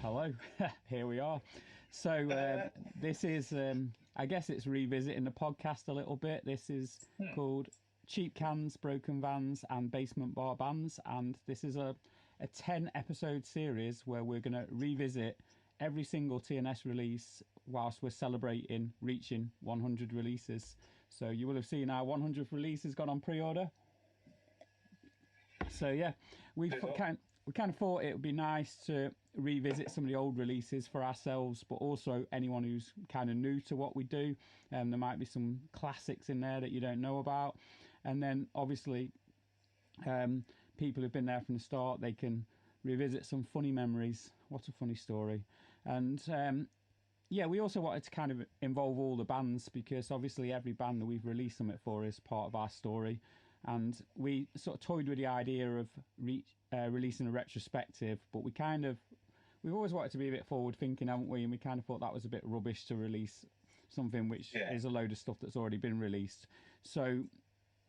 Hello, here we are. So this is, I guess it's revisiting the podcast a little bit. This is called Cheap Cans, Broken Vans and Basement Bar Bands. And this is a 10 episode series where we're going to revisit every single TNS release whilst we're celebrating reaching 100 releases. So you will have seen our 100th release has gone on pre-order. So yeah, we kind of thought it would be nice to revisit some of the old releases for ourselves, but also anyone who's kind of new to what we do. There might be some classics in there that you don't know about. And then obviously people who've been there from the start, they can revisit some funny memories. What a funny story. And yeah, we also wanted to kind of involve all the bands, because obviously every band that we've released something for is part of our story. And we sort of toyed with the idea of releasing a retrospective, but we've always wanted to be a bit forward thinking, haven't we? And we kind of thought that was a bit rubbish to release something which is a load of stuff that's already been released. So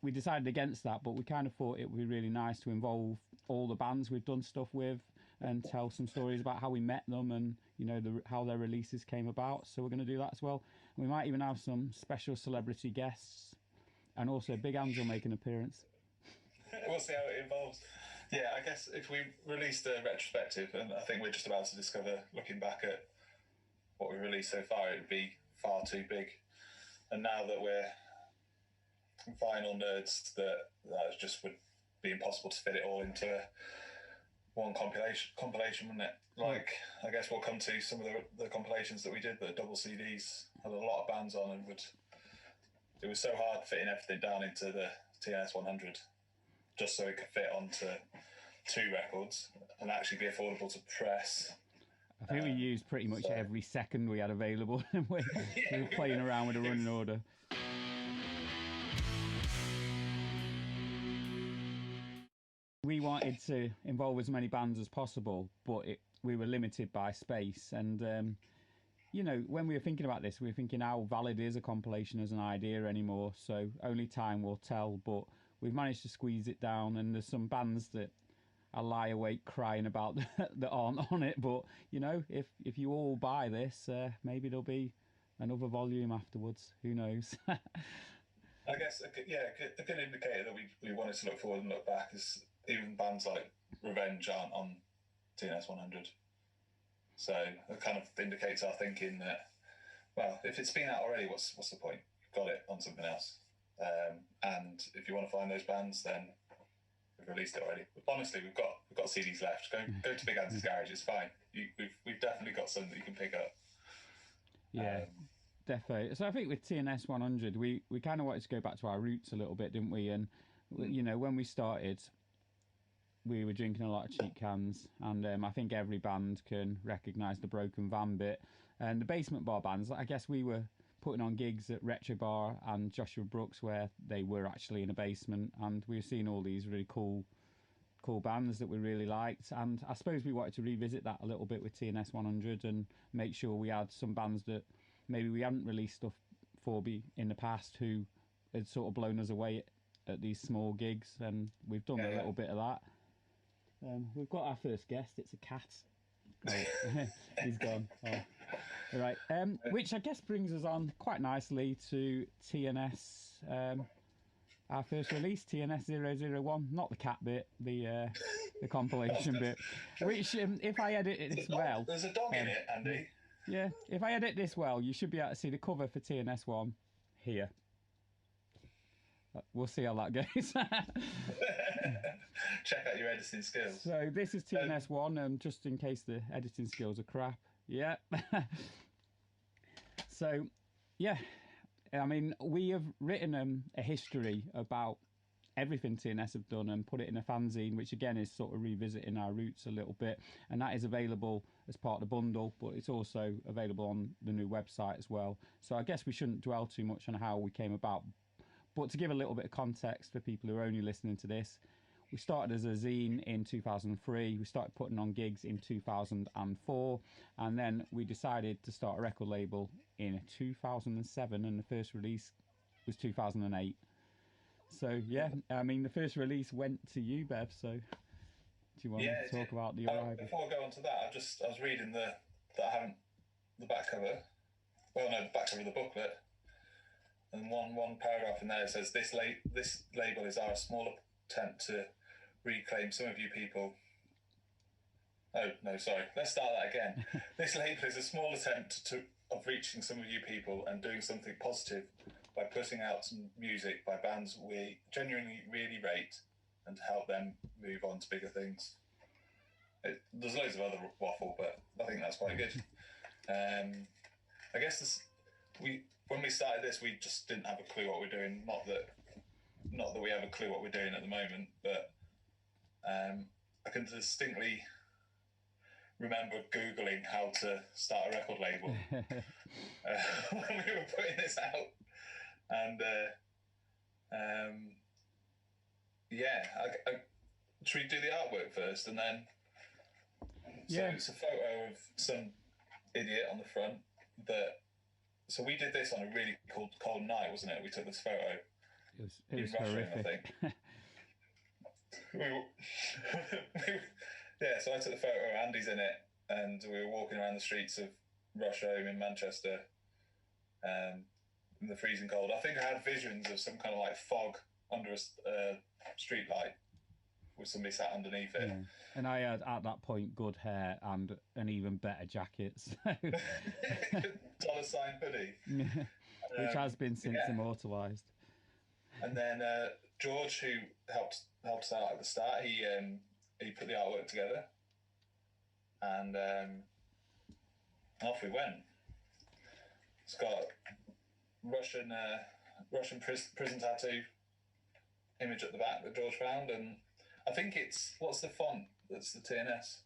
we decided against that, but we kind of thought it would be really nice to involve all the bands we've done stuff with and tell some stories about how we met them and, you know, how their releases came about. So we're going to do that as well. We might even have some special celebrity guests, and also Big Ange will make an appearance. We'll see how it evolves. Yeah, I guess if we released a retrospective, and I think we're just about to discover, looking back at what we've released so far, it would be far too big. And now that we're vinyl nerds, that just would be impossible to fit it all into one compilation, wouldn't it? Like, I guess we'll come to some of the compilations that we did, the double CDs, had a lot of bands on, and it was so hard fitting everything down into the TNS 100, just so it could fit onto 2 records and actually be affordable to press. I think we used pretty much every second we had available. We were playing around with a running order. We wanted to involve as many bands as possible, but we were limited by space. And, you know, when we were thinking about this, we were thinking how valid is a compilation as an idea anymore. So only time will tell, but we've managed to squeeze it down. And there's some bands that I lie awake crying about that aren't on it. But, you know, if you all buy this, maybe there'll be another volume afterwards. Who knows? I guess, a good indicator that we wanted to look forward and look back is even bands like Revenge aren't on TNS 100. So it kind of indicates our thinking that, well, if it's been out already, what's the point? You've got it on something else. And if you want to find those bands, then we've released it already. But honestly, we've got CDs left. Go to Big Ange's Garage. It's fine. We've definitely got some that you can pick up. Yeah, definitely. So I think with TNS 100, we kind of wanted to go back to our roots a little bit, didn't we? And you know, when we started, we were drinking a lot of cheap cans, and I think every band can recognise the Broken Van bit. And the basement bar bands, I guess we were putting on gigs at Retro Bar and Joshua Brooks, where they were actually in a basement, and we were seeing all these really cool bands that we really liked. And I suppose we wanted to revisit that a little bit with TNS 100 and make sure we had some bands that maybe we hadn't released stuff for in the past who had sort of blown us away at these small gigs, and we've done a little bit of that. We've got our first guest. It's a cat. Oh, he's gone. Oh. All right. Which I guess brings us on quite nicely to TNS, our first release, TNS 001. Not the cat bit, the compilation bit. Which, if I edit it this well... There's a dog in it, Andy. Yeah, if I edit this well, you should be able to see the cover for TNS 1 here. We'll see how that goes. Check out your editing skills. So this is TNS 1, just in case the editing skills are crap. Yeah. So, yeah. I mean, we have written a history about everything TNS have done and put it in a fanzine, which again is sort of revisiting our roots a little bit. And that is available as part of the bundle, but it's also available on the new website as well. So I guess we shouldn't dwell too much on how we came about. But to give a little bit of context for people who are only listening to this, We started as a zine in 2003. We started putting on gigs in 2004, and then we decided to start a record label in 2007, and the first release was 2008. So yeah, I mean, the first release went to you, Bev. So do you want to talk about the arrival? Before I go on to that, I was reading the back cover. Well, no, the back cover of the booklet, and one paragraph in there says this label is our small attempt to reclaim some of you people. Oh no, sorry. Let's start that again. This label is a small attempt of reaching some of you people and doing something positive by putting out some music by bands we genuinely really rate and to help them move on to bigger things. There's loads of other waffle, but I think that's quite good. I guess when we started this, we just didn't have a clue what we're doing. Not that we have a clue what we're doing at the moment, but I can distinctly remember Googling how to start a record label when we were putting this out. And should we do the artwork first, and then? So it's a photo of some idiot on the front. So we did this on a really cold night, wasn't it? We took this photo. It was horrific. I think. So I took the photo. Andy's in it, and we were walking around the streets of Russia in Manchester, in the freezing cold. I think I had visions of some kind of like fog under a street light with somebody sat underneath it. Yeah. And I had at that point good hair and an even better jacket, so $sign hoodie, which has been since immortalised. And then George, who helped us out at the start, he put the artwork together, and off we went. It's got Russian prison tattoo image at the back that George found, and I think what's the font? That's the TNS.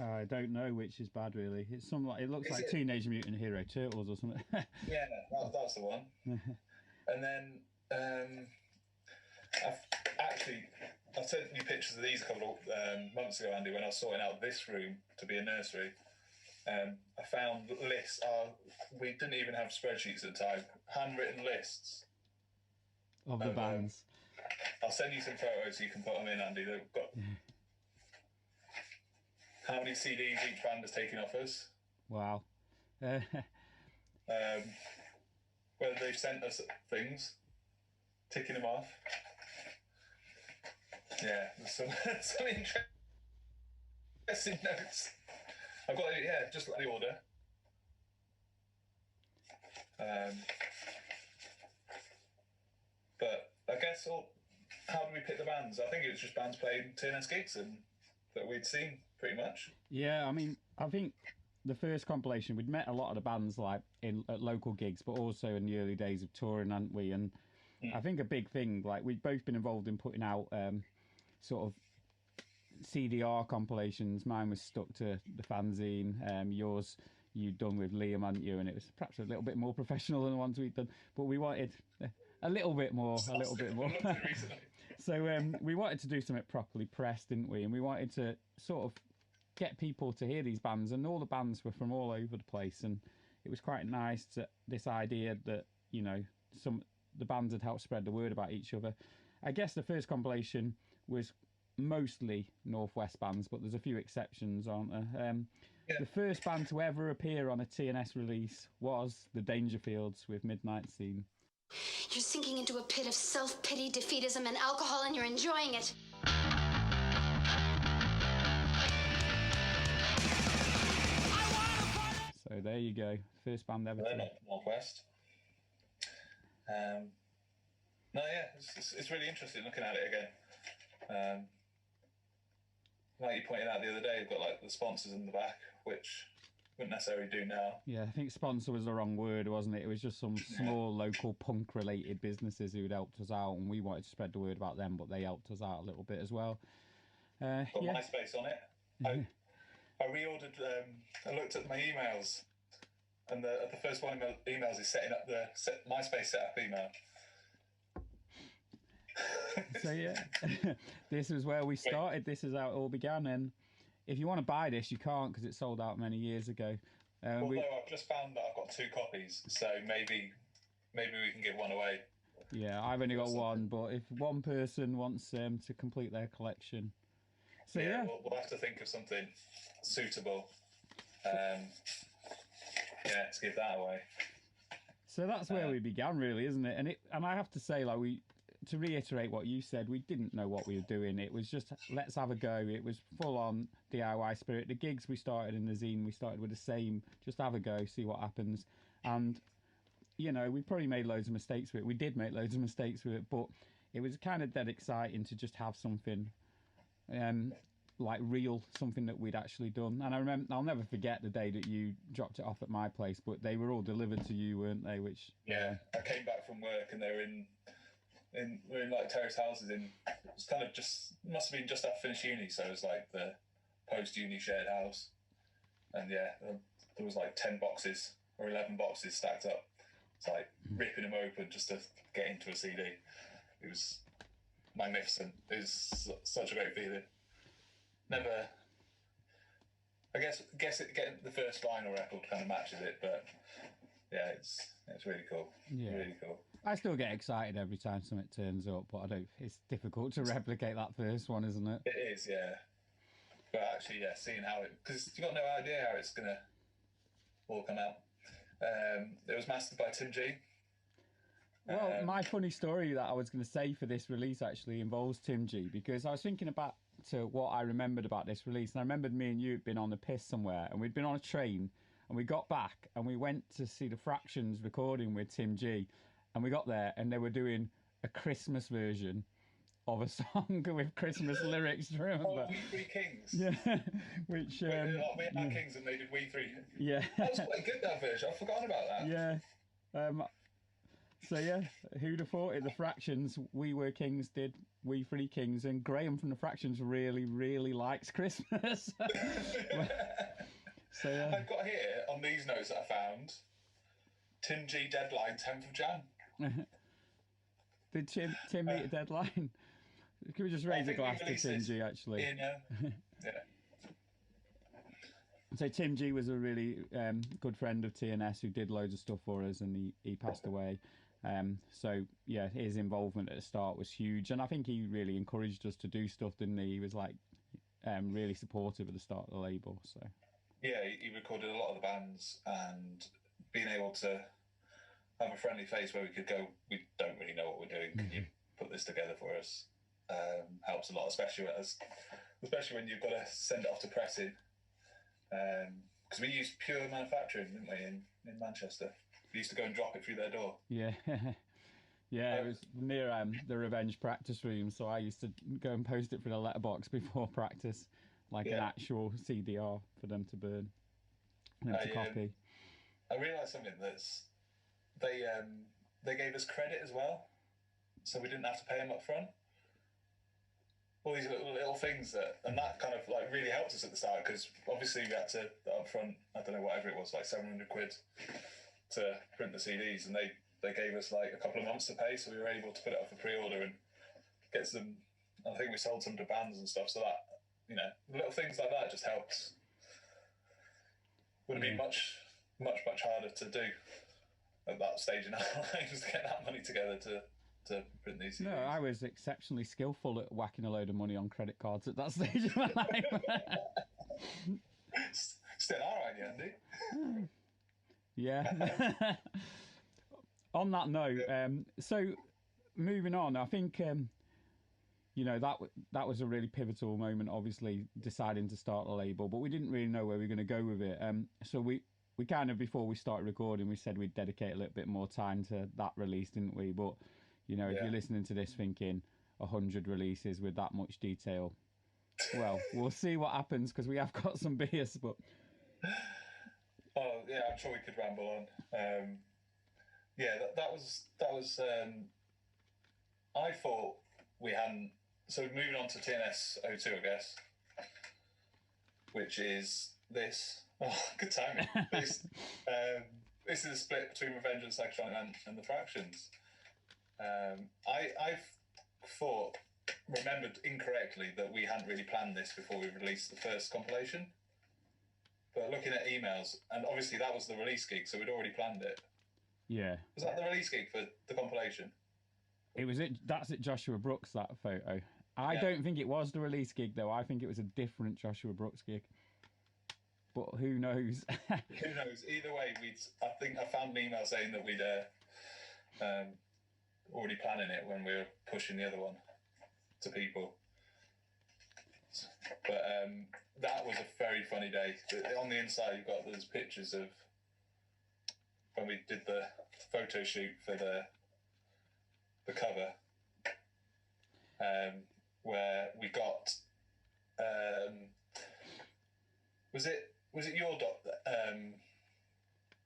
I don't know which is bad, really. It's it looks like Teenage Mutant Hero Turtles or something. Yeah, that's the one. And then I sent you pictures of these a couple of months ago, Andy, when I was sorting out this room to be a nursery. I found lists. We didn't even have spreadsheets at the time. Handwritten lists of the bands. I'll send you some photos so you can put them in, Andy. They've got how many CDs each band has taken off us. Wow. Whether they've sent us things, ticking them off. Yeah, there's some interesting notes. I've got just like the order. But I guess how do we pick the bands? I think it was just bands playing TNS gigs and that we'd seen pretty much. Yeah, I mean, I think the first compilation, we'd met a lot of the bands like at local gigs, but also in the early days of touring, hadn't we? And I think a big thing, like we'd both been involved in putting out sort of CDR compilations. Mine was stuck to the fanzine. Yours you'd done with Liam, hadn't you? And it was perhaps a little bit more professional than the ones we'd done, but we wanted a little bit more. So we wanted to do something properly pressed, didn't we? And we wanted to sort of get people to hear these bands, and all the bands were from all over the place, and it was quite nice this idea that, you know, the bands had helped spread the word about each other. I guess the first compilation was mostly Northwest bands, but there's a few exceptions, aren't there? The first band to ever appear on a TNS release was the Dangerfields with Midnight Scene. You're sinking into a pit of self-pity, defeatism, and alcohol, and you're enjoying it. So there you go. First band ever. They're not Northwest. It's really interesting looking at it again. Like you pointed out the other day, you've got like the sponsors in the back, which wouldn't necessarily do now. Yeah, I think sponsor was the wrong word, wasn't it? It was just some small local punk-related businesses who'd helped us out, and we wanted to spread the word about them, but they helped us out a little bit as well. Got MySpace on it. I reordered. I looked at my emails, and the first one of my emails is setting up the MySpace setup email. So yeah, this is where we started. This is how it all began. And if you want to buy this, you can't because it sold out many years ago. Although I've just found that I've got 2 copies, so maybe we can give one away. Yeah, I've only got one, but if one person wants to complete their collection, so yeah. We'll have to think of something suitable. To give that away. So that's where we began, really, isn't it? And I have to say, like, to reiterate what you said, we didn't know what we were doing. It was just, let's have a go. It was full on DIY spirit. The gigs we started in the zine, we started with the same, just have a go, see what happens. And, you know, we probably made loads of mistakes with it. We did make loads of mistakes with it, but it was kind of dead exciting to just have something like real, something that we'd actually done. And I remember, I'll never forget the day that you dropped it off at my place, but they were all delivered to you, weren't they? Which I came back from work and they were we're in like terrace houses it was kind of must have been just after finished uni, so it was like the post-uni shared house. And there was like 10 boxes or 11 boxes stacked up. It's like ripping them open just to get into a CD. It was magnificent. It was such a great feeling. Never, I guess getting the first vinyl record kind of matches it, but yeah, it's really cool. Yeah, really cool. I still get excited every time something turns up, but it's difficult to replicate that first one, isn't it? It is, yeah. But actually, seeing how because you've got no idea how it's gonna all come out. It was mastered by Tim G. Well, my funny story that I was going to say for this release actually involves Tim G, because I was thinking about what I remembered about this release, and I remembered me and you had been on the piss somewhere, and we'd been on a train, and we got back, and we went to see the Fractions recording with Tim G, and we got there, and they were doing a Christmas version of a song with Christmas lyrics. Do you remember? Oh, We Three Kings. Yeah, which we had Kings, and they did We Three. Yeah, that was quite good, that version. I've forgotten about that. Yeah. So yeah, who'd have thought it? The Fractions, We Were Kings did We Three Kings, and Graham from the Fractions really, really likes Christmas. So yeah. I've got here on these notes that I found, Tim G deadline 10th of Jan. Did Tim meet a deadline? Can we just raise a glass to Tim G actually? Yeah. So Tim G was a really good friend of TNS who did loads of stuff for us, and he passed away. So yeah, his involvement at the start was huge, and I think he really encouraged us to do stuff, didn't he? He was like really supportive at the start of the label. So yeah, he recorded a lot of the bands, and being able to have a friendly face where we could go, we don't really know what we're doing. Can you put this together for us? Helps a lot, especially when you've got to send it off to pressing. Because we used pure manufacturing, didn't we, in Manchester? We used to go and drop it through their door. Yeah. Yeah, it was near the Revenge practice room, so I used to go and post it through the letterbox before practice, like an actual CDR for them to burn, to copy. I realised something they gave us credit as well, so we didn't have to pay them up front. All these little things and that kind of like really helped us at the start, because obviously we had to up front, I don't know, whatever it was, like 700 quid to print the CDs, and they gave us like a couple of months to pay, so we were able to put it up for pre-order and get some. I think we sold some to bands and stuff, so that, you know, little things like that just helps. Would have been much harder to do at that stage in our lives to get that money together to print these CDs. No, I was exceptionally skillful at whacking a load of money on credit cards at that stage of my life. Still are, aren't you, Andy? Yeah. On that note, so moving on, I think you know, that was a really pivotal moment, obviously deciding to start a label, but we didn't really know where we were going to go with it. So we kind of, before we started recording, we said we'd dedicate a little bit more time to that release, didn't we? But you know, if you're listening to this thinking 100 releases with that much detail, well, we'll see what happens, because we have got some beers, but oh yeah, I'm sure we could ramble on. That was I thought we hadn't. So moving on to TNS02, I guess, which is this. Oh, good timing. This is a split between Revenge and Psychotronic and the Fractions. I thought remembered incorrectly that we hadn't really planned this before we released the first compilation. But looking at emails, and obviously that was the release gig, so we'd already planned it. Yeah. Was that the release gig for the compilation? It was it. That's at Joshua Brooks, that photo. I don't think it was the release gig, though. I think it was a different Joshua Brooks gig. But who knows? Who knows? Either way, I think I found an email saying that we'd already planning it when we were pushing the other one to people. But that was a very funny day. On the inside, you've got those pictures of when we did the photo shoot for the cover, where we got was it your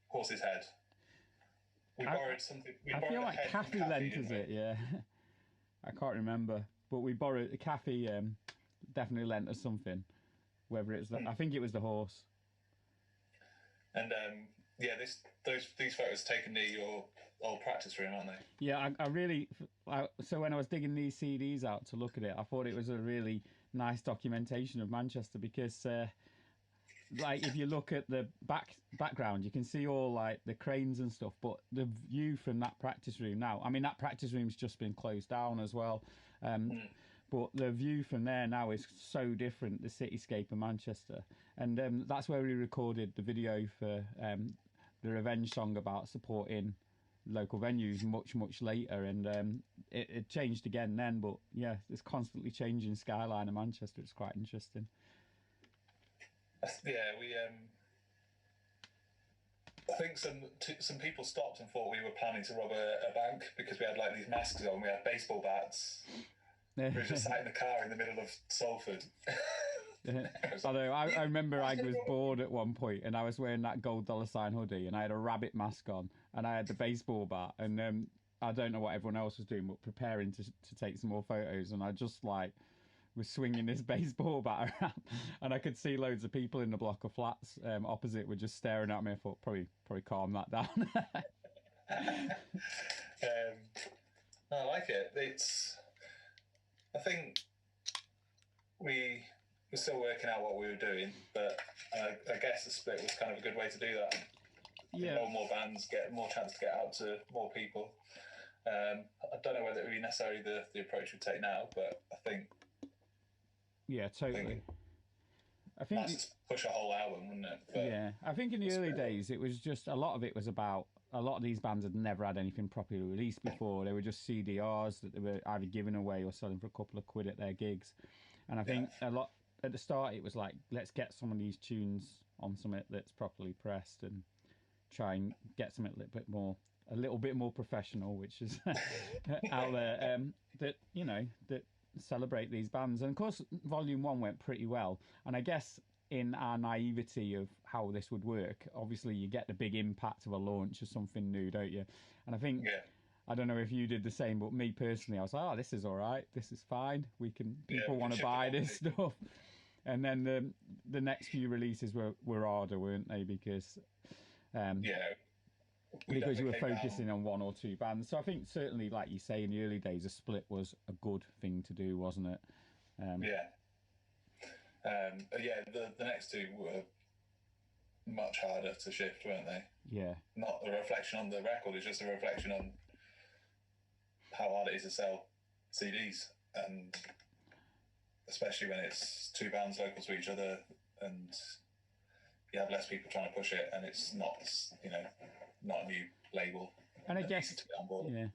horse's head? We borrowed something. I feel like Kathy lent us it. Yeah, I can't remember, but we borrowed. Kathy definitely lent us something. Whether it's I think it was the horse. And yeah, these photos taken near your old practice room, aren't they? Yeah, I really. So when I was digging these CDs out to look at it, I thought it was a really nice documentation of Manchester because, like, if you look at the background, you can see all like the cranes and stuff. But the view from that practice room now, I mean, that practice room's just been closed down as well. But the view from there now is so different, the cityscape of Manchester. And that's where we recorded the video for the Revenge song about supporting local venues much, much later. And it changed again then. But yeah, it's constantly changing skyline of Manchester. It's quite interesting. Yeah, I think some people stopped and thought we were planning to rob a bank because we had like these masks on. We had baseball bats. We were just sat in the car in the middle of Salford. Although I remember I was bored at one point and I was wearing that gold $ hoodie and I had a rabbit mask on and I had the baseball bat and I don't know what everyone else was doing but preparing to take some more photos and I just like was swinging this baseball bat around and I could see loads of people in the block of flats opposite were just staring at me. I thought probably calm that down. I like it. I think we were still working out what we were doing, but I guess the split was kind of a good way to do that. Yeah. Involve more bands, get more chance to get out to more people. I don't know whether it would be necessarily the approach we take now, but I think. Yeah, totally. I think that's push a whole album, wouldn't it? But yeah, I think in the early days it was just a lot of it was about. A lot of these bands had never had anything properly released before. They were just CDRs that they were either giving away or selling for a couple of quid at their gigs. And I think a lot at the start it was like, let's get some of these tunes on something that's properly pressed and try and get something a little bit more professional, which is out there. That celebrate these bands. And of course, Volume 1 went pretty well. And I guess in our naivety of how this would work, obviously you get the big impact of a launch of something new, don't you? And I think, I don't know if you did the same, but me personally, I was like, oh, this is all right. This is fine. People want to buy this stuff. And then the next few releases were harder, weren't they? Because you were focusing on one or two bands. So I think certainly, like you say, in the early days, a split was a good thing to do, wasn't it? The next two were much harder to shift, weren't they? Yeah. Not a reflection on the record, it's just a reflection on how hard it is to sell CDs, and especially when it's two bands local to each other and you have less people trying to push it and it's not a new label. And I guess,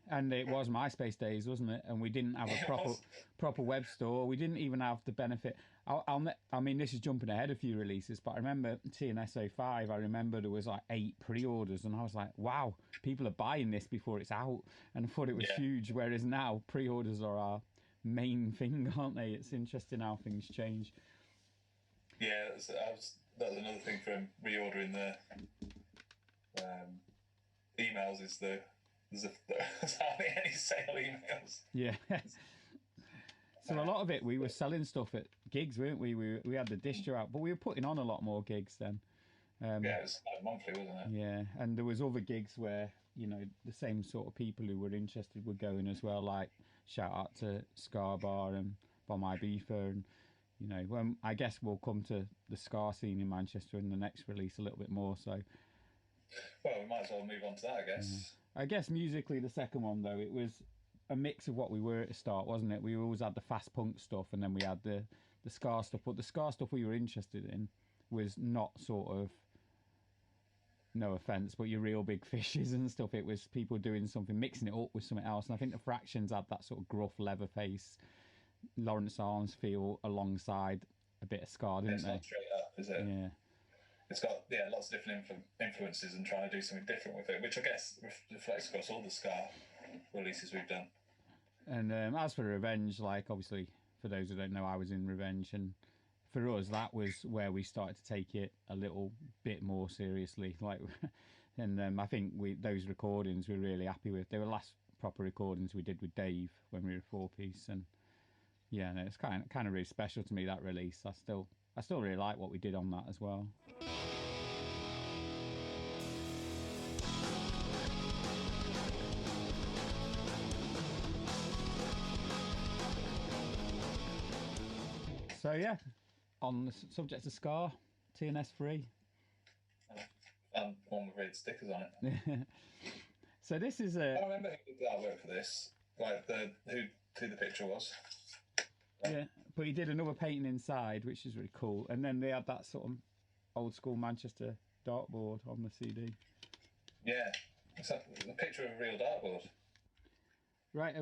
and it was MySpace days, wasn't it? And we didn't have a proper web store. We didn't even have the benefit. I mean, this is jumping ahead a few releases, but I remember TNS05. I remember there was like 8 pre-orders, and I was like, wow, people are buying this before it's out, and I thought it was huge. Whereas now, pre-orders are our main thing, aren't they? It's interesting how things change. Yeah, that was another thing from reordering the. Emails is there's hardly any sale emails. Yeah. So a lot of it, we were selling stuff at gigs, weren't we? We had the distro out, but we were putting on a lot more gigs then. It was monthly, wasn't it? Yeah, and there was other gigs where the same sort of people who were interested were going as well, like shout out to Scar Bar and Bomb Ibiza, and you know, when I guess we'll come to the Scar scene in Manchester in the next release a little bit more. So, well, we might as well move on to that, I guess. I guess musically, the second one though, it was a mix of what we were at the start, wasn't it? We always had the fast punk stuff, and then we had the Scar stuff. But the Scar stuff we were interested in was not sort of, no offence, but your real big fishes and stuff. It was people doing something, mixing it up with something else. And I think the Fractions had that sort of gruff Leatherface, Lawrence Arms feel alongside a bit of Scar, didn't it's they? Not straight up, is it? Yeah. It's got lots of different influences and trying to do something different with it, which I guess reflects across all the Scar releases we've done. And as for Revenge, like obviously for those who don't know, I was in Revenge, and for us that was where we started to take it a little bit more seriously. Like, and I think those recordings we're really happy with. They were the last proper recordings we did with Dave when we were 4-piece, and yeah, no, it's kind of really special to me, that release. I still really like what we did on that as well. So yeah, on the subject of Scar, TNS free. And one with red stickers on it. So this is I remember who did the artwork for this, like who the picture was. Yeah, but he did another painting inside, which is really cool. And then they had that sort of old school Manchester dartboard on the CD. Yeah, it's a picture of a real dartboard. Right.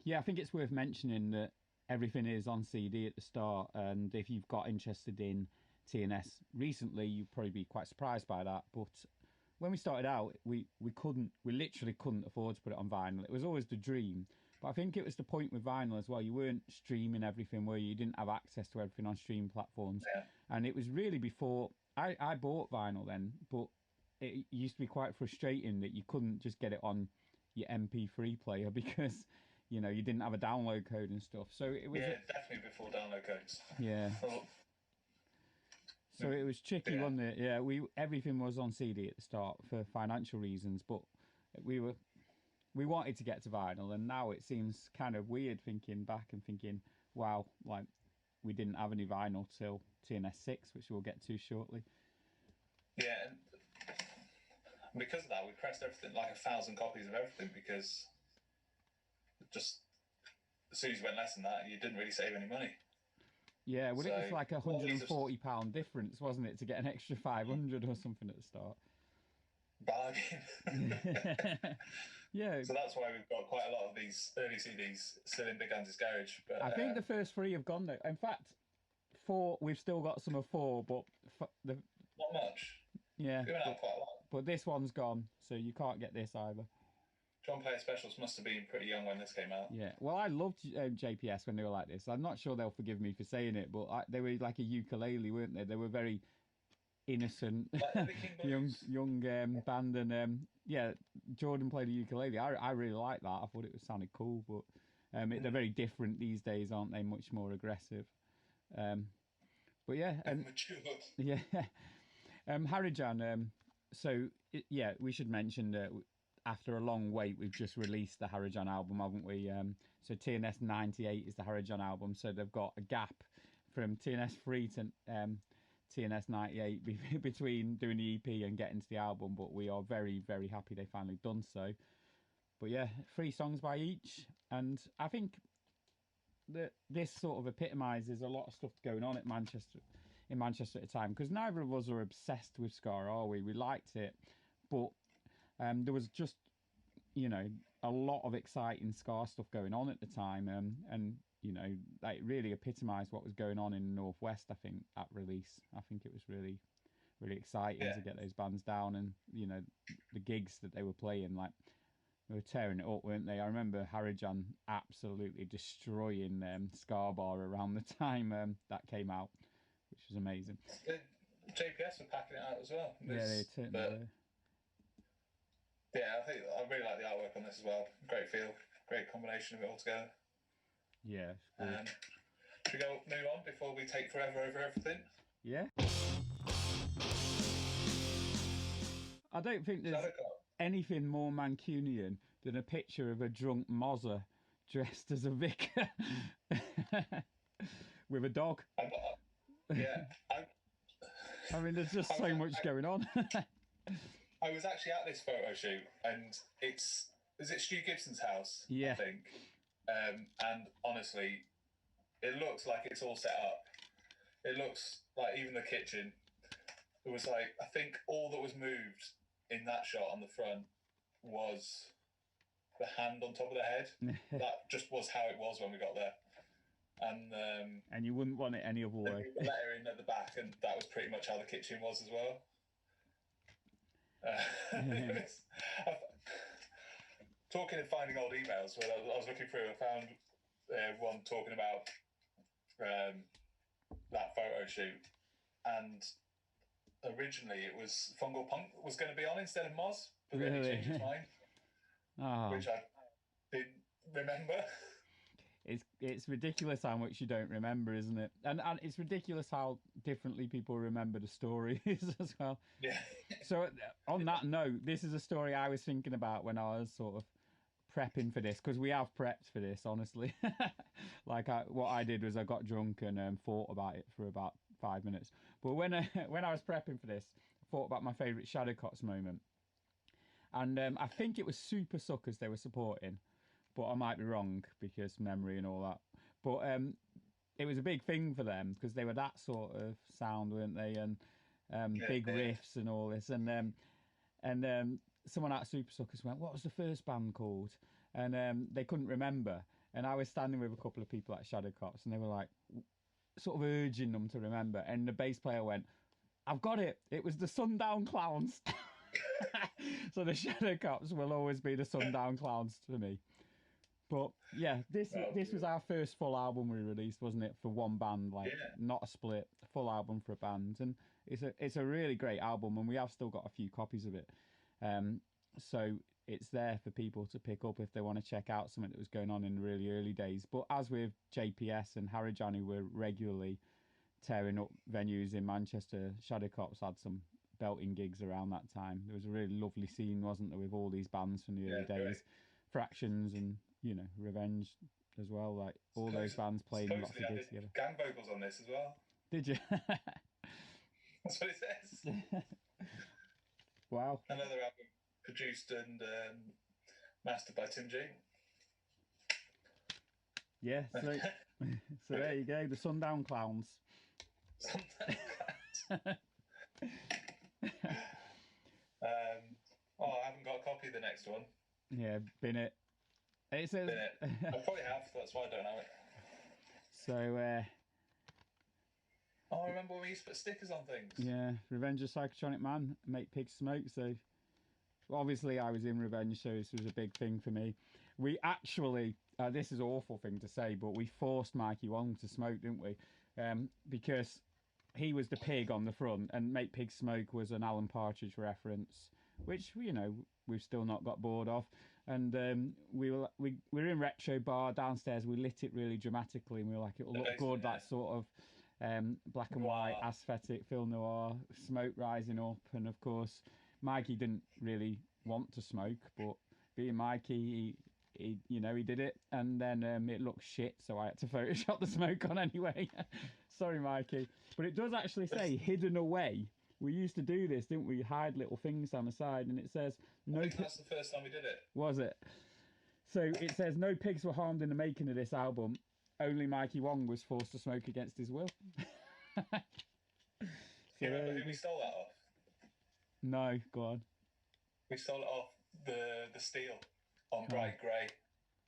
Yeah, I think it's worth mentioning that everything is on CD at the start, and if you've got interested in TNS recently, you'd probably be quite surprised by that. But when we started out, we literally couldn't afford to put it on vinyl. It was always the dream. But I think it was the point with vinyl as well. You weren't streaming everything, where you didn't have access to everything on streaming platforms. Yeah. And it was really before I bought vinyl then, but it used to be quite frustrating that you couldn't just get it on your MP3 player because, you know, you didn't have a download code and stuff. So it was definitely before download codes. Yeah. So it was tricky, wasn't it? Yeah, everything was on CD at the start for financial reasons, but we wanted to get to vinyl, and now it seems kind of weird thinking back and thinking, wow, like we didn't have any vinyl till TNS6, which we'll get to shortly. Yeah, and because of that, we pressed everything, like 1,000 copies of everything, because just as soon as you went less than that, you didn't really save any money. Yeah, well, it was like £140 difference, wasn't it, to get an extra 500 or something at the start. Bargain. Yeah. So that's why we've got quite a lot of these early CDs still in Big Andy's garage. But I think the first 3 have gone though. In fact, 4, we've still got some of 4, but not much. Yeah. We went out quite a lot. But this one's gone, so you can't get this either. John Player Specials must have been pretty young when this came out. Yeah, well, I loved JPS when they were like this. I'm not sure they'll forgive me for saying it, but they were like a ukulele, weren't they? They were very innocent, young band, and yeah, Jordan played a ukulele. I really liked that. I thought it sounded cool, but they're very different these days, aren't they? Much more aggressive. But yeah, yeah, Harijan. So yeah, we should mention that. After a long wait, we've just released the Harijan album, haven't we? So TNS 98 is the Harijan album. So they've got a gap from TNS 3 to TNS 98 between doing the EP and getting to the album. But we are very, very happy they finally done so. But yeah, 3 songs by each. And I think that this sort of epitomises a lot of stuff going on in Manchester at the time. Because neither of us are obsessed with ska, are we? We liked it. But there was just, you know, a lot of exciting ska stuff going on at the time, and you know, that really epitomised what was going on in the Northwest. I think at release, I think it was really, really exciting to get those bands down, and you know, the gigs that they were playing, like they were tearing it up, weren't they? I remember Harijan absolutely destroying Ska Bar around the time that came out, which was amazing. JPS were packing it out as well. Yeah, they certainly were. Yeah, I really like the artwork on this as well. Great feel, great combination of it all together. Yeah. Should we move on before we take forever over everything? Yeah. I don't think there's anything more Mancunian than a picture of a drunk Mozza dressed as a vicar with a dog. Yeah. I mean, there's just so much going on. I was actually at this photo shoot, and is it Stu Gibson's house? Yeah. I think. And honestly, it looks like it's all set up. It looks like even the kitchen. It was like, I think all that was moved in that shot on the front was the hand on top of the head. That just was how it was when we got there. And you wouldn't want it any other way. The lettering at the back, and that was pretty much how the kitchen was as well. Talking and finding old emails, when I was looking through, I found one talking about that photo shoot, and originally it was Fungal Punk was going to be on instead of Moz, but then he changed his mind, which I didn't remember. It's ridiculous how much you don't remember, isn't it? And it's ridiculous how differently people remember the stories as well. Yeah. So on that note, this is a story I was thinking about when I was sort of prepping for this, because we have prepped for this, honestly. Like what I did was I got drunk and thought about it for about 5 minutes. But when I was prepping for this, I thought about my favourite Shadowcops moment. And I think it was Super Suckers they were supporting. But I might be wrong because memory and all that. But it was a big thing for them because they were that sort of sound, weren't they? And big riffs and all this. And someone at Super Suckers went, "What was the first band called?" And they couldn't remember. And I was standing with a couple of people at Shadowcops, and they were like, sort of urging them to remember. And the bass player went, "I've got it. It was the Sundown Clowns." So the Shadowcops will always be the Sundown Clowns to me. But yeah, this was our first full album we released, wasn't it? For one band, not a split, a full album for a band, and it's a really great album, and we have still got a few copies of it. So it's there for people to pick up if they want to check out something that was going on in the really early days. But as with JPS and Harijan, who were regularly tearing up venues in Manchester, Shadowcops had some belting gigs around that time. There was a really lovely scene, wasn't there, with all these bands from the early days, great. Fractions and Revenge as well. Like all those bands playing lots of gigs together. Gang vocals on this as well. Did you? That's what it says. Wow. Another album produced and mastered by Tim G. Yeah, so there you go, the Sundown Clowns. Sundown Clowns. I haven't got a copy of the next one. Yeah, bin it. It says... Bin it. I probably have, that's why I don't have it. So, I remember when we used to put stickers on things. Yeah, Revenge of Psychotronic Man, Make Pigs Smoke. So, obviously I was in Revenge, so this was a big thing for me. We actually, this is an awful thing to say, but we forced Mikey Wong to smoke, didn't we? Because he was the pig on the front, and Make Pigs Smoke was an Alan Partridge reference, which, we've still not got bored of. And we were in Retro Bar downstairs. We lit it really dramatically, and we were like, it'll look good, that sort of black and white aesthetic, film noir, smoke rising up. And of course, Mikey didn't really want to smoke, but being Mikey, he did it, and then it looked shit, so I had to Photoshop the smoke on anyway. Sorry, Mikey, but it does actually say hidden away. We used to do this, didn't we? Hide little things on the side, and it says no. I think that's the first time we did it. Was it? So it says no pigs were harmed in the making of this album. Only Mikey Wong was forced to smoke against his will. You remember who we stole that off? No, go on. We stole it off the steel on Bright Grey.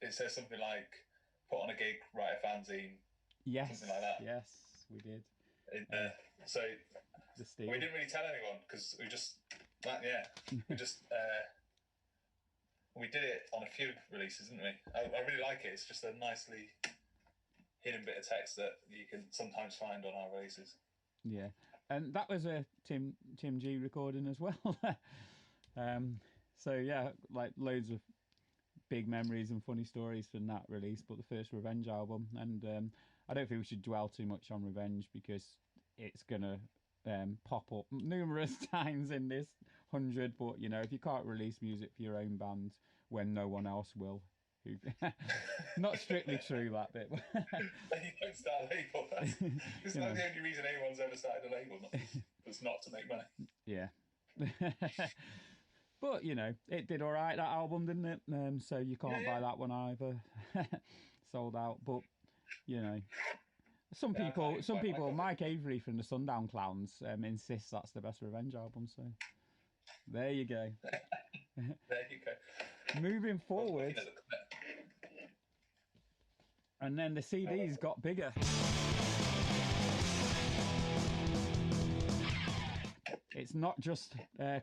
It says something like, "Put on a gig, write a fanzine." Yes. Something like that. Yes, we did. So the steel. we didn't really tell anyone because we just we did it on a few releases, didn't we? I really like it. It's just a nicely hidden bit of text that you can sometimes find on our releases. Yeah, and that was a Tim G recording as well. So yeah, like loads of big memories and funny stories from that release. But the first Revenge album, and I don't think we should dwell too much on Revenge because it's gonna pop up numerous times in this 100. But if you can't release music for your own band when no one else will, Not strictly true, that bit. You don't start a label. It's not the only reason anyone's ever started a label. Was not to make money. Yeah. But, it did all right, that album, didn't it? So you can't buy that one either. Sold out. But, some people, Mike Avery from the Sundown Clowns insists that's the best Revenge album. So there you go. There you go. Moving forward. And then the CDs got bigger. It's not just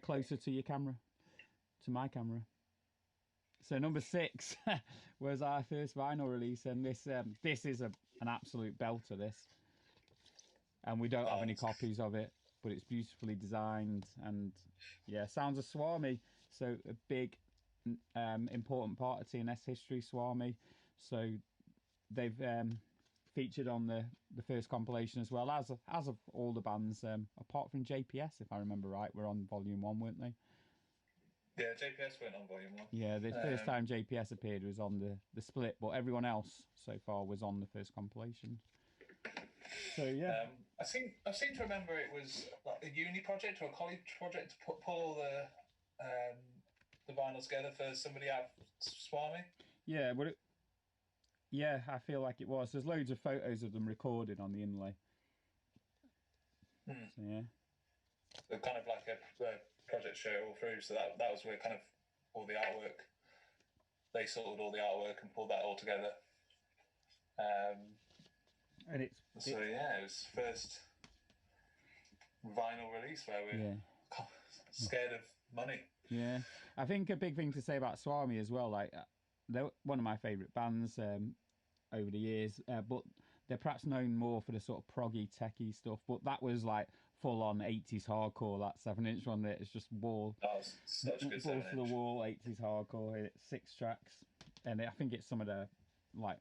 closer to your camera, to my camera. So number 6 was our first vinyl release, and this is an absolute belter, this. And we don't have any copies of it, but it's beautifully designed, and sounds of Swami. So a big, important part of TNS history, Swami. So they've featured on the first compilation as well, as of all the bands, apart from JPS, if I remember right, were on Volume 1, weren't they? Yeah, JPS went on Volume 1. Yeah, the first time JPS appeared was on the split, but everyone else so far was on the first compilation. So yeah, I seem to remember it was like a uni project or a college project to pull all the vinyls together for somebody out of Swami. Yeah, but I feel like it was. There's loads of photos of them recorded on the inlay. So yeah, they're kind of like a project show all through. So that was where kind of all the artwork. They sorted all the artwork and pulled that all together. And it was first vinyl release where we're scared of money. Yeah, I think a big thing to say about Swami as well, like they're one of my favourite bands over the years, but they're perhaps known more for the sort of proggy, techie stuff. But that was like full on 80s hardcore. That 7-inch one, it's just wall. That was such a good 7-inch. Balls to the wall, 80s hardcore. It's 6 tracks, and I think it's some of their, like,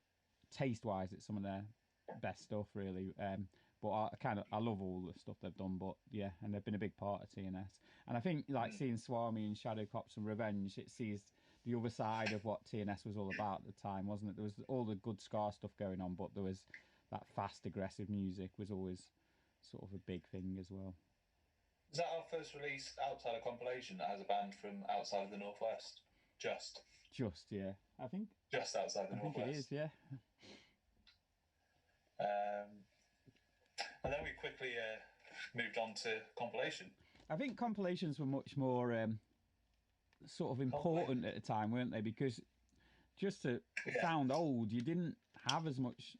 taste-wise, it's some of their best stuff, really. But I love all the stuff they've done. But yeah, and they've been a big part of TNS. And I think like seeing Swami and Shadowcops and Revenge, it sees the other side of what TNS was all about at the time, wasn't it? There was all the good ska stuff going on, but there was that fast, aggressive music was always sort of a big thing as well. Is that our first release outside of compilation as a band from outside of the Northwest? Just, yeah. I think. Just outside the Northwest. I think it is, yeah. And then we quickly moved on to compilation. I think compilations were much more sort of important at the time, weren't they? Because just to sound old, you didn't have as much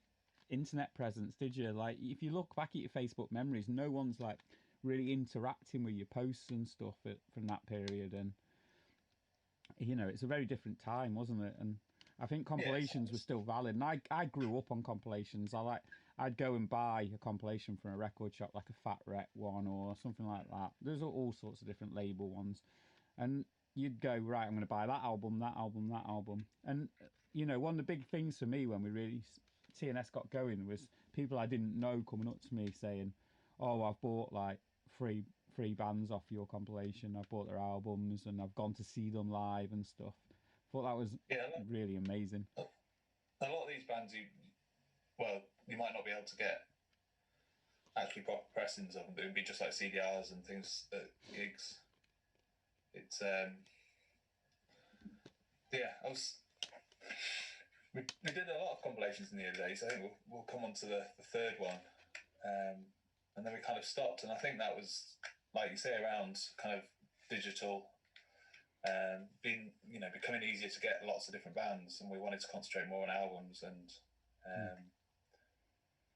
internet presence, did you? Like, if you look back at your Facebook memories, no one's like really interacting with your posts and stuff from that period. And it's a very different time, wasn't it? And I think compilations were still valid. And I grew up on compilations. I'd go and buy a compilation from a record shop, like a Fat Wreck one or something like that. There's all sorts of different label ones. And you'd go, right, I'm going to buy that album, that album, that album. And, one of the big things for me when we really, TNS got going, was people I didn't know coming up to me saying, oh, I've bought like three bands off your compilation. I've bought their albums and I've gone to see them live and stuff. I thought that was really amazing. A lot of these bands, you might not be able to get actually proper pressings of them. It would be just like CDRs and things at gigs. It's we did a lot of compilations in the early days. I think we'll come on to the third one, and then we kind of stopped. And I think that was, like you say, around kind of digital, becoming easier to get lots of different bands, and we wanted to concentrate more on albums. And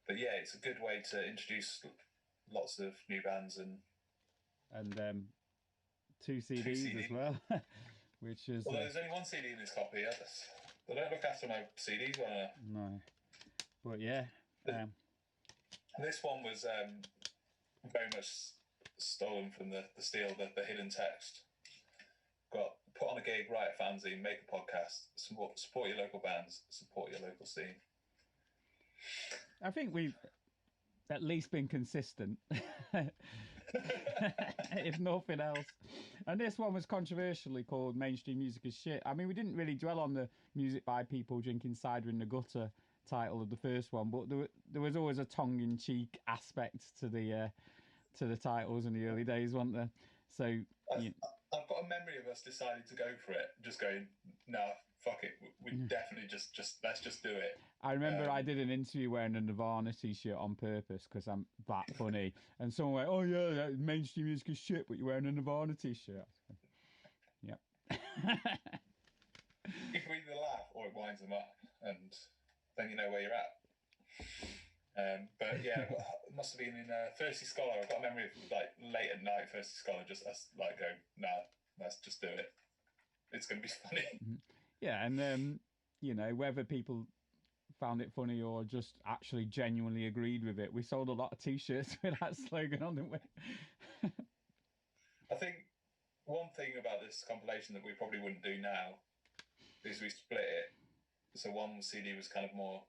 but yeah, it's a good way to introduce lots of new bands and 2 CDs as well, which is. Well, there's only one CD in this copy. They don't look after my CDs well. No, but yeah. This one was very much stolen from the Steel, the hidden text. Got put on a gig, Riot fanzine, make a podcast, support your local bands, support your local scene. I think we've at least been consistent. if nothing else. And this one was controversially called Mainstream Music is Shit. I mean, we didn't really dwell on the music by people drinking cider in the gutter title of the first one, but there was always a tongue-in-cheek aspect to the titles in the early days, wasn't there? So I've got a memory of us deciding to go for it, just going, nah, fuck it, we definitely just let's just do it. I remember I did an interview wearing a Nirvana t-shirt on purpose because I'm that funny, and someone went, "Oh yeah, that mainstream music is shit, but you're wearing a Nirvana t-shirt." Yep. If we either laugh or it winds them up, and then you know where you're at. But yeah, it must have been in Thirsty Scholar. I've got a memory of like late at night Thirsty Scholar, just us like going, nah, let's just do it. It's going to be funny. Yeah, and you know, whether people found it funny or just actually genuinely agreed with it, we sold a lot of t-shirts with that slogan on, didn't we? I think one thing about this compilation that we probably wouldn't do now is we split it. So one CD was kind of more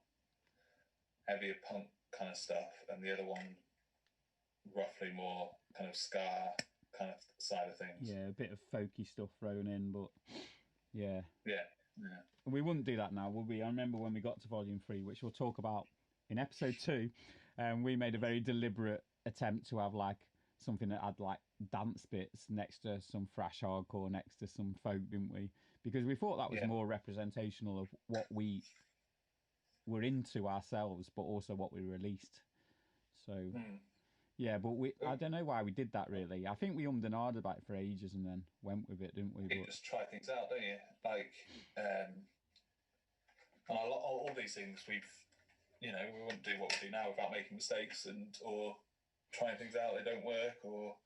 heavier punk kind of stuff, and the other one roughly more kind of ska kind of side of things. Yeah, a bit of folky stuff thrown in, but yeah. We wouldn't do that now, would we? I remember when we got to Volume 3, which we'll talk about in Episode 2, we made a very deliberate attempt to have like something that had like dance bits next to some thrash hardcore, next to some folk, didn't we? Because we thought that was more representational of what we were into ourselves, but also what we released. So yeah, but I don't know why we did that really. I think we ummed and ahed about it for ages and then went with it, didn't we? You just try things out, don't you? Like, and all these things we wouldn't do what we do now without making mistakes or trying things out that don't work, or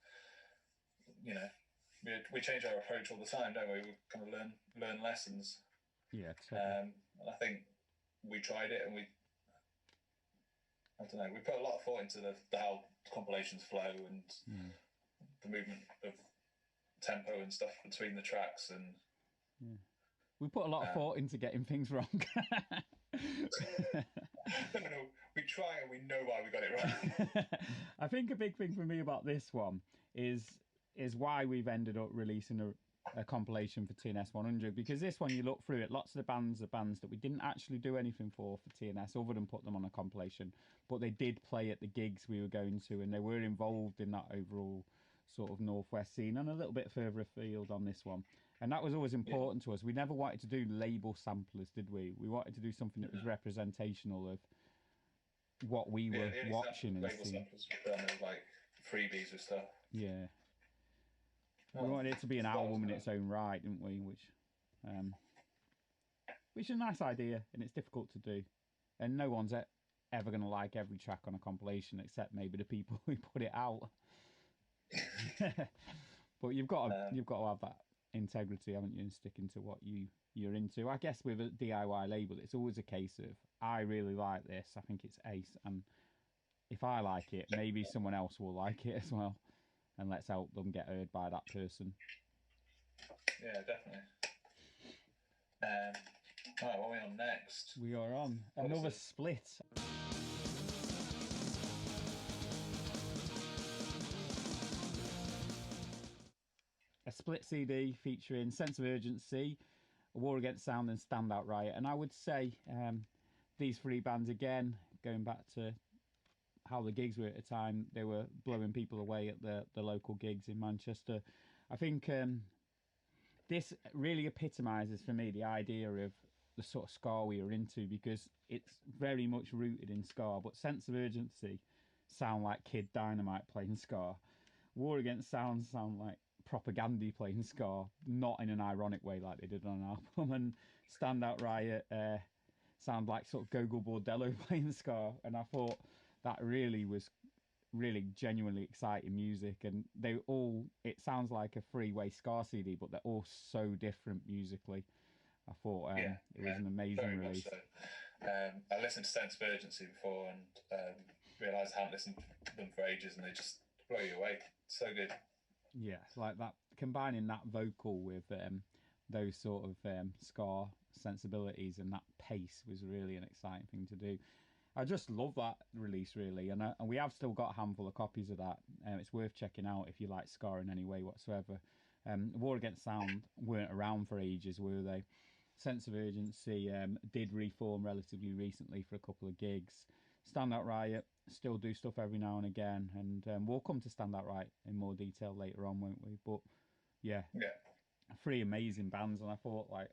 we change our approach all the time, don't we? We kind of learn lessons. Yeah, totally. And I think we tried it, and we put a lot of thought into how compilations flow and the movement of tempo and stuff between the tracks, and we put a lot of thought into getting things wrong. No, we try and we know why we got it wrong. I think a big thing for me about this one is why we've ended up releasing a compilation for TNS 100, because this one, you look through it, lots of the bands are bands that we didn't actually do anything for TNS other than put them on a compilation, but they did play at the gigs we were going to, and they were involved in that overall sort of northwest scene and a little bit further afield on this one. And that was always important to us. We never wanted to do label samplers, did we? We wanted to do something that was representational of what we were watching and seeing. Like freebies and stuff. Yeah. We wanted it to be an album in its own right, didn't we? Which is a nice idea, and it's difficult to do. And no one's ever going to like every track on a compilation, except maybe the people who put it out. But you've got to have that integrity, haven't you, and sticking to what you're into. I guess with a DIY label, it's always a case of, I really like this, I think it's ace, and if I like it, maybe someone else will like it as well. And let's help them get heard by that person. Yeah, definitely. Right, what are we on next? We are on another split. A split CD featuring Sense of Urgency, WarAgainstSound and Standout Riot. And I would say these three bands, again, going back to how the gigs were at the time, they were blowing people away at the local gigs in Manchester. I think this really epitomises for me the idea of the sort of ska we were into, because it's very much rooted in ska, but Sense of Urgency sound like Kid Dynamite playing ska. WarAgainstSound sound like Propaganda playing ska, not in an ironic way like they did on an album, and Standout Riot sound like sort of Gogol Bordello playing ska, and I thought that really was genuinely exciting music, and it sounds like a freeway ska CD, but they're all so different musically. I thought it was an amazing release. So. I listened to Sense of Urgency before and realised I hadn't listened to them for ages, and they just blow you away. So good. Yeah, like that, combining that vocal with those sort of ska sensibilities and that pace was really an exciting thing to do. I just love that release, really, and we have still got a handful of copies of that. It's worth checking out if you like ska in any way whatsoever. WarAgainstSound weren't around for ages, were they? Sense of Urgency did reform relatively recently for a couple of gigs. Standout Riot still do stuff every now and again, and we'll come to Standout Riot in more detail later on, won't we? But yeah, 3 amazing bands, and I thought like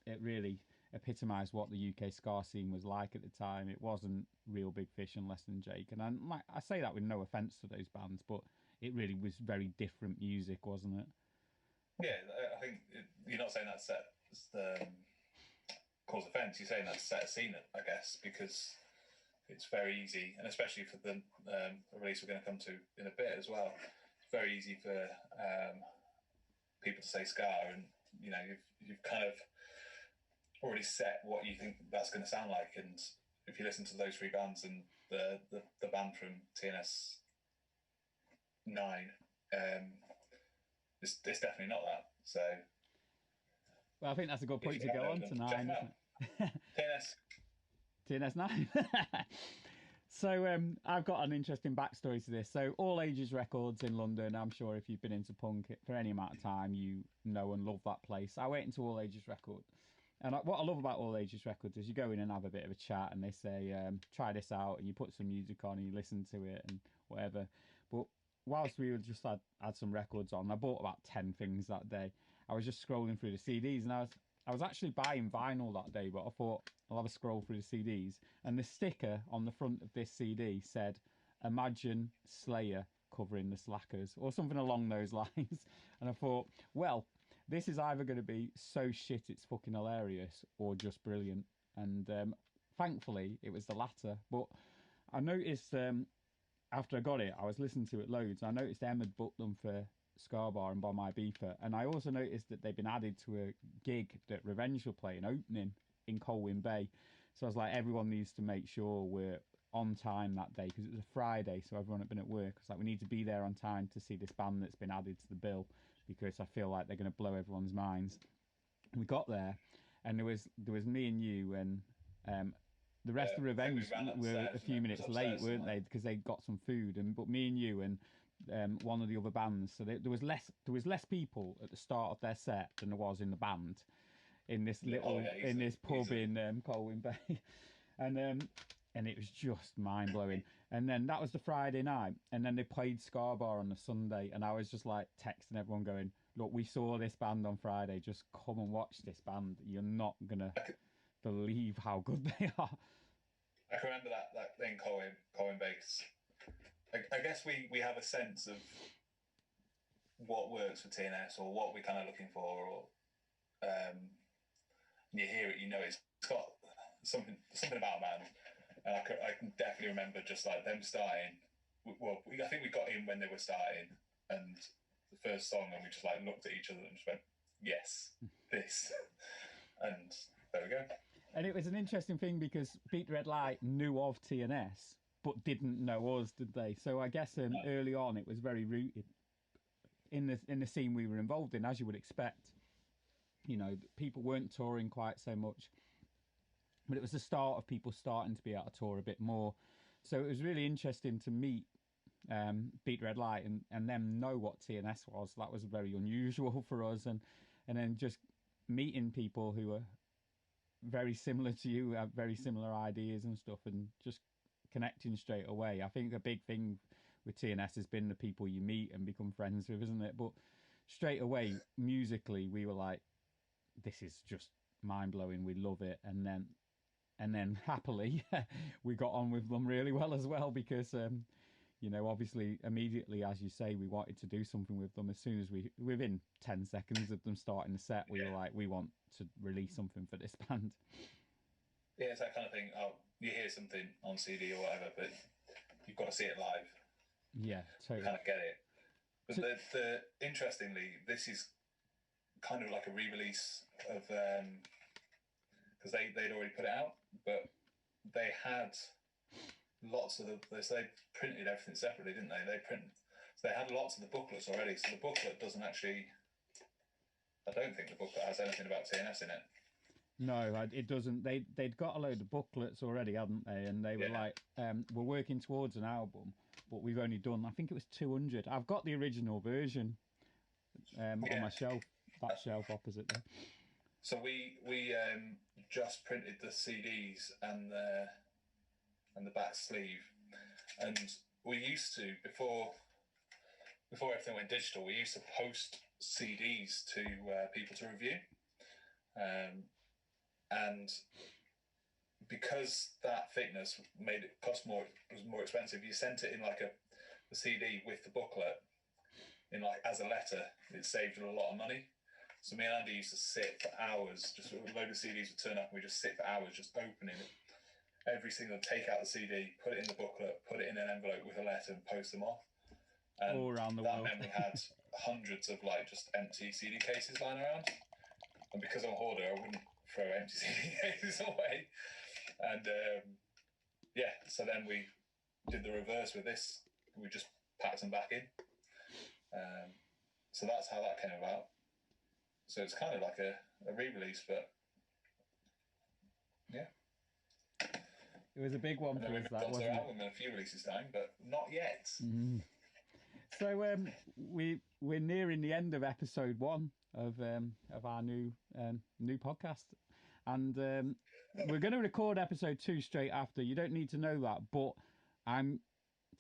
it really epitomised what the UK ska scene was like at the time. It wasn't Real Big Fish and Less Than Jake, and I say that with no offence to those bands, but it really was very different music, wasn't it? Yeah, I think you're not saying that's cause offence. You're saying that's set a scene, I guess, because it's very easy, and especially for the release we're going to come to in a bit as well. It's very easy for people to say ska, and you know you've kind of already set what you think that's going to sound like. And if you listen to those 3 bands and the band from TNS 9, it's definitely not that. So, well, I think that's a good point to go on to 9, isn't it? TNS 9. So I've got an interesting backstory to this. So All Ages Records in London, I'm sure if you've been into punk for any amount of time, you know and love that place. I went into All Ages Record, and what I love about All Ages Records is you go in and have a bit of a chat, and they say, try this out, and you put some music on and you listen to it and whatever. But whilst we just had some records on, I bought about 10 things that day. I was just scrolling through the CDs, and I was actually buying vinyl that day, but I thought I'll have a scroll through the CDs. And the sticker on the front of this CD said, "Imagine Slayer covering the Slackers," or something along those lines. And I thought, well, this is either going to be so shit it's fucking hilarious or just brilliant. And thankfully, it was the latter. But I noticed after I got it, I was listening to it loads. I noticed Em had booked them for Ska Bar and By My Beeper, and I also noticed that they've been added to a gig that Revenge were playing, opening in Colwyn Bay. So I was like, everyone needs to make sure we're on time that day, because it was a Friday, so everyone had been at work. It's like, we need to be there on time to see this band that's been added to the bill, because I feel like they're going to blow everyone's minds. We got there, and there was me and you, and the rest of Revenge were a few minutes late, weren't they? Because they got some food, but me and you and one of the other bands. So there was less people at the start of their set than there was in the band in this in this pub in Colwyn Bay, and it was just mind blowing. And then that was the Friday night, and then they played Ska Bar on the Sunday, and I was just like texting everyone going, "Look, we saw this band on Friday. Just come and watch this band. You're not gonna believe how good they are." I can remember that thing Colwyn Bay. I guess we have a sense of what works for TNS or what we're kind of looking for, or and you hear it, you know it's got something about man. And I can definitely remember just like them starting. Well, I think we got in when they were starting, and the first song, and we just like looked at each other and just went, "Yes, this," and there we go. And it was an interesting thing because Beat the Red Light knew of TNS, but didn't know us, did they? So I guess early on it was very rooted in the scene we were involved in, as you would expect. You know, people weren't touring quite so much, but it was the start of people starting to be able to tour a bit more. So it was really interesting to meet Beat the Red Light and them know what TNS was. That was very unusual for us, and then just meeting people who were very similar to you, have very similar ideas and stuff, and just connecting straight away. I think a big thing with TNS has been the people you meet and become friends with, isn't it? But straight away, musically, we were like, this is just mind-blowing, we love it. And then happily, we got on with them really well as well, because, you know, obviously, immediately, as you say, we wanted to do something with them. As soon as within 10 seconds of them starting the set, we were like, we want to release something for this band. Yeah, it's that kind of thing. Oh, you hear something on CD or whatever, but you've got to see it live. Yeah, totally. You kind of get it. But interestingly, this is kind of like a re-release of, because they'd already put it out, but they had lots of they printed everything separately, didn't they? So they had lots of the booklets already. So the booklet doesn't actually, I don't think the booklet has anything about TNS in it. No, it doesn't. They'd got a load of booklets already, hadn't they? And they were like, we're working towards an album, but we've only done, I think it was 200. I've got the original version on my shelf, that shelf opposite there. So we just printed the CDs and the back sleeve, and we used to before everything went digital, we used to post CDs to people to review, and because that thickness made it was more expensive, you sent it in like a CD with the booklet in like as a letter. It saved a lot of money. So me and Andy used to sit for hours, just a load of CDs would turn up and we just sit for hours just opening it. Every single, take out the CD, put it in the booklet, put it in an envelope with a letter and post them off. And all around the world. That meant we had hundreds of like just empty CD cases lying around. And because I'm a hoarder, I wouldn't throw empty CD cases away. And so then we did the reverse with this. We just packed them back in. So that's how that came about. So it's kind of like a re-release, but yeah. It was a big one for us, that, wasn't it? Album in a few releases time, but not yet. Mm. So we're nearing the end of episode 1 of our new podcast, and we're going to record episode 2 straight after. You don't need to know that, but I'm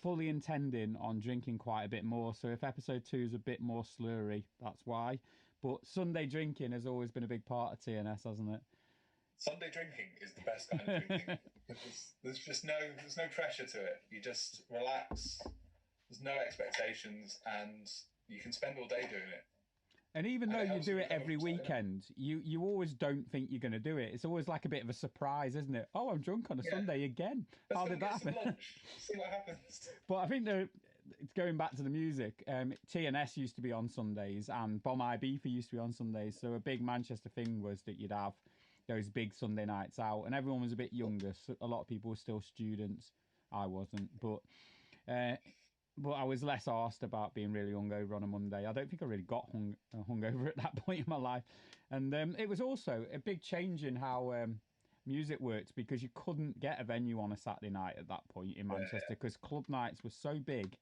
fully intending on drinking quite a bit more. So if episode 2 is a bit more slurry, that's why. But Sunday drinking has always been a big part of TNS, hasn't it? Sunday drinking is the best kind of drinking. There's no pressure to it. You just relax. There's no expectations, and you can spend all day doing it. And even though you do it every weekend, you always don't think you're going to do it. It's always like a bit of a surprise, isn't it? Oh, I'm drunk on a Sunday again. How did that happen? See what happens. But I think it's going back to the music. TNS used to be on Sundays, and Bomb Ibiza used to be on Sundays. So a big Manchester thing was that you'd have those big Sunday nights out, and everyone was a bit younger. So a lot of people were still students. I wasn't, but I was less arsed about being really hungover on a Monday. I don't think I really got hungover at that point in my life. And it was also a big change in how music worked, because you couldn't get a venue on a Saturday night at that point in Manchester, because club nights were so big.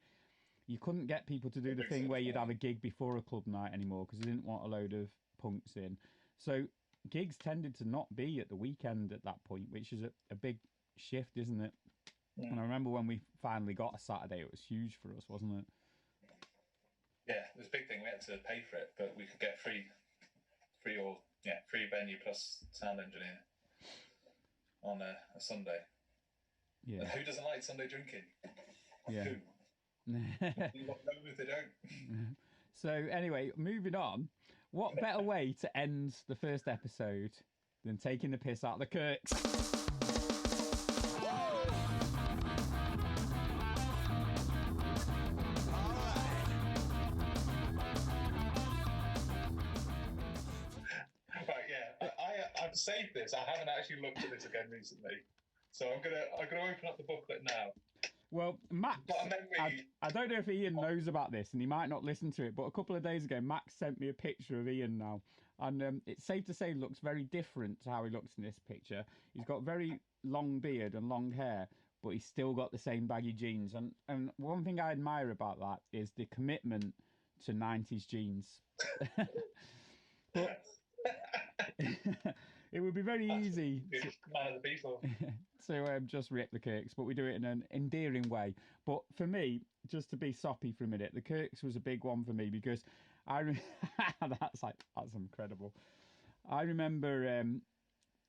You couldn't get people to do the thing where you'd have a gig before a club night anymore, because you didn't want a load of punks in. So gigs tended to not be at the weekend at that point, which is a big shift, isn't it? Yeah. And I remember when we finally got a Saturday, it was huge for us, wasn't it? Yeah, it was a big thing. We had to pay for it, but we could get free venue plus sound engineer on a Sunday. Yeah. And who doesn't like Sunday drinking? Yeah. Who? You won't know if they don't. So anyway, moving on. What better way to end the first episode than taking the piss out of the KIRKZ? I've saved this. I haven't actually looked at this again recently, so I'm gonna open up the booklet now. Well, Max, I don't know if Ian knows about this, and he might not listen to it, but a couple of days ago, Max sent me a picture of Ian now, and it's safe to say he looks very different to how he looks in this picture. He's got very long beard and long hair, but he's still got the same baggy jeans. And one thing I admire about that is the commitment to 90s jeans. But it would be very easy to just rip the KIRKZ, but we do it in an endearing way. But for me, just to be soppy for a minute, the KIRKZ was a big one for me, because that's incredible. I remember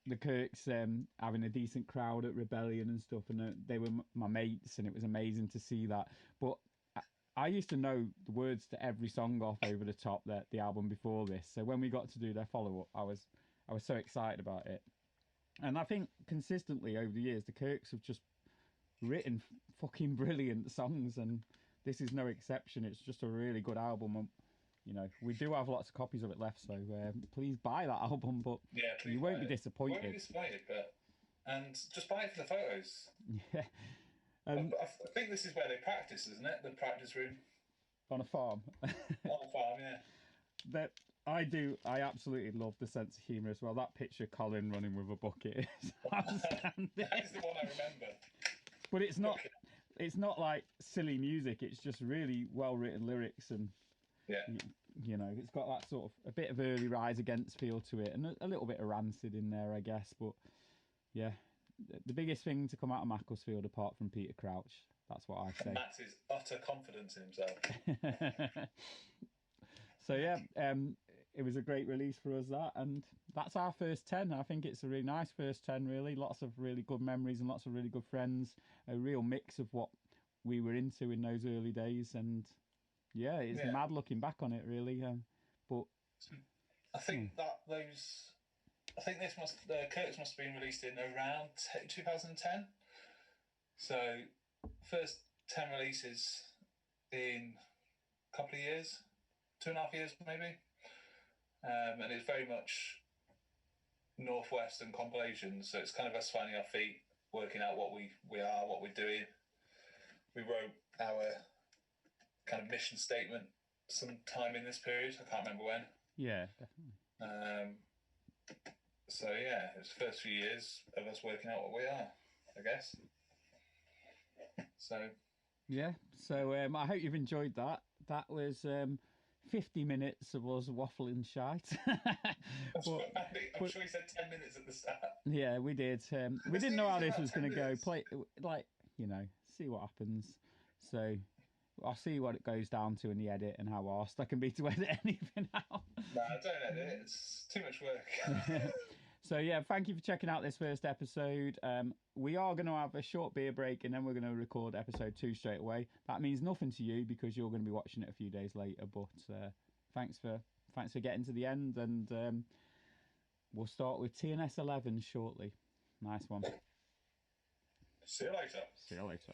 the KIRKZ having a decent crowd at Rebellion and stuff, and they were my mates, and it was amazing to see that. But I used to know the words to every song off Over the Top, the album before this. So when we got to do their follow-up, I was so excited about it. And I think consistently over the years, the KIRKZ have just written fucking brilliant songs, and this is no exception. It's just a really good album. And, you know, we do have lots of copies of it left, so please buy that album, but you won't be disappointed. You won't be disappointed, and just buy it for the photos. Yeah. I think this is where they practice, isn't it? The practice room. On a farm. On a farm, yeah. I do. I absolutely love the sense of humour as well. That picture of Colin running with a bucket is outstanding. That is the one I remember. But it's not. It's not like silly music. It's just really well written lyrics, and you know, it's got that sort of a bit of early Rise Against feel to it, and a little bit of Rancid in there, I guess. But yeah, the biggest thing to come out of Macclesfield, apart from Peter Crouch, that's what I'd say. Max's utter confidence in himself. So yeah, it was a great release for us, that, and that's our first 10. I think it's a really nice first 10, really. Lots of really good memories and lots of really good friends. A real mix of what we were into in those early days, and yeah, it's mad looking back on it, really. But I think I think this KIRKZ must have been released in around 2010. So first 10 releases in a couple of years, 2.5 years maybe. And it's very much Northwestern compilations, so it's kind of us finding our feet, working out what we are, what we're doing. We wrote our kind of mission statement sometime in this period. I can't remember when. Yeah, definitely. So yeah, it's the first few years of us working out what we are, I guess. So yeah, so I hope you've enjoyed that. That was 50 minutes of us waffling shite. I'm sure you said 10 minutes at the start. Yeah, we did. We didn't know how this was going to go. Play, like, you know, see what happens. So I'll see what it goes down to in the edit and how arsed I can be to edit anything out. No, don't edit it. It's too much work. So yeah, thank you for checking out this first episode. We are going to have a short beer break, and then we're going to record episode 2 straight away. That means nothing to you because you're going to be watching it a few days later. But thanks for getting to the end, and we'll start with TNS 11 shortly. Nice one. See you later. See you later.